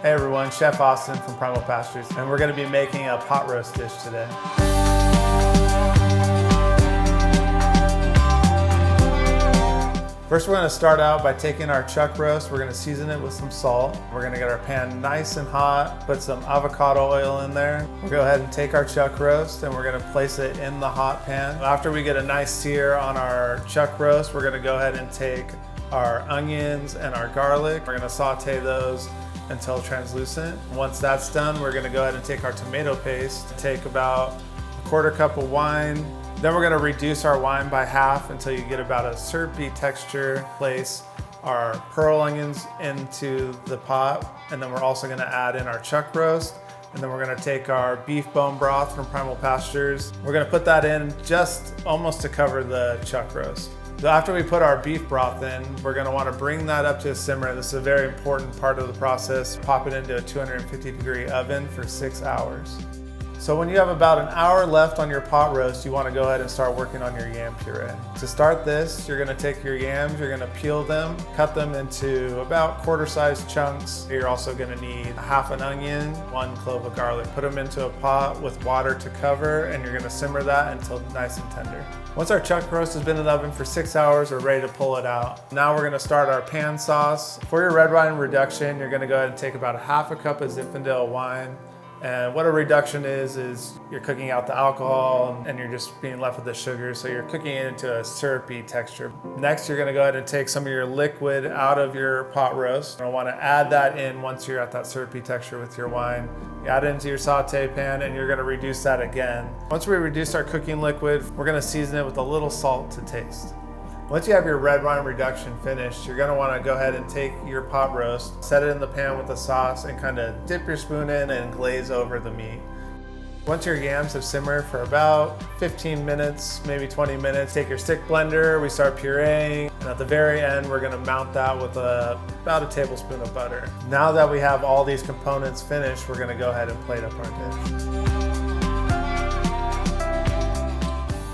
Hey everyone, Chef Austin from Primal Pastures, and we're going to be making a pot roast dish today. First, we're going to start out by taking our chuck roast. We're going to season it with some salt. We're going to get our pan nice and hot, put some avocado oil in there. We'll go ahead and take our chuck roast and we're going to place it in the hot pan. After we get a nice sear on our chuck roast, we're going to go ahead and take our onions and our garlic. We're going to saute those until translucent. Once that's done, we're going to go ahead and take our tomato paste, take about a quarter cup of wine. Then we're going to reduce our wine by half until you get about a syrupy texture. Place our pearl onions into the pot, and then we're also going to add in our chuck roast, and then we're going to take our beef bone broth from Primal Pastures. We're going to put that in just almost to cover the chuck roast. So after we put our beef broth in, we're going to want to bring that up to a simmer. This is a very important part of the process. Pop it into a 250-degree oven for 6 hours. So when you have about an hour left on your pot roast, you want to go ahead and start working on your yam puree. To start this, you're going to take your yams, you're going to peel them, cut them into about quarter-sized chunks. You're also going to need half an onion, 1 clove of garlic. Put them into a pot with water to cover, and you're going to simmer that until nice and tender. Once our chuck roast has been in the oven for 6 hours, we're ready to pull it out. Now we're going to start our pan sauce. For your red wine reduction, you're going to go ahead and take about a half a cup of Zinfandel wine. And what a reduction is you're cooking out the alcohol and you're just being left with the sugar, so you're cooking it into a syrupy texture. Next, you're going to go ahead and take some of your liquid out of your pot roast. You'll want to add that in once you're at that syrupy texture with your wine. You add it into your saute pan and you're going to reduce that again. Once we reduce our cooking liquid, we're going to season it with a little salt to taste. Once you have your red wine reduction finished, you're going to want to go ahead and take your pot roast, set it in the pan with the sauce, and kind of dip your spoon in and glaze over the meat. Once your yams have simmered for about 15 minutes, maybe 20 minutes, take your stick blender, we start pureeing, and at the very end, we're going to mount that with about a tablespoon of butter. Now that we have all these components finished, we're going to go ahead and plate up our dish.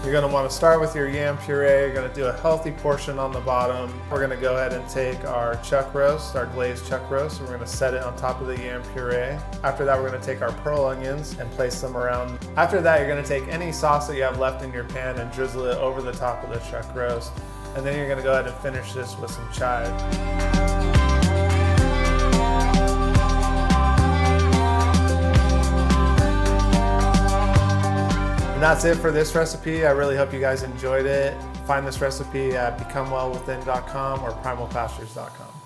You're going to want to start with your yam puree. You're going to do a healthy portion on the bottom. We're going to go ahead and take our chuck roast, our glazed chuck roast, and we're going to set it on top of the yam puree. After that, we're going to take our pearl onions and place them around. After that, you're going to take any sauce that you have left in your pan and drizzle it over the top of the chuck roast. And then you're going to go ahead and finish this with some chive. And that's it for this recipe. I really hope you guys enjoyed it. Find this recipe at becomewellwithin.com or primalpastures.com.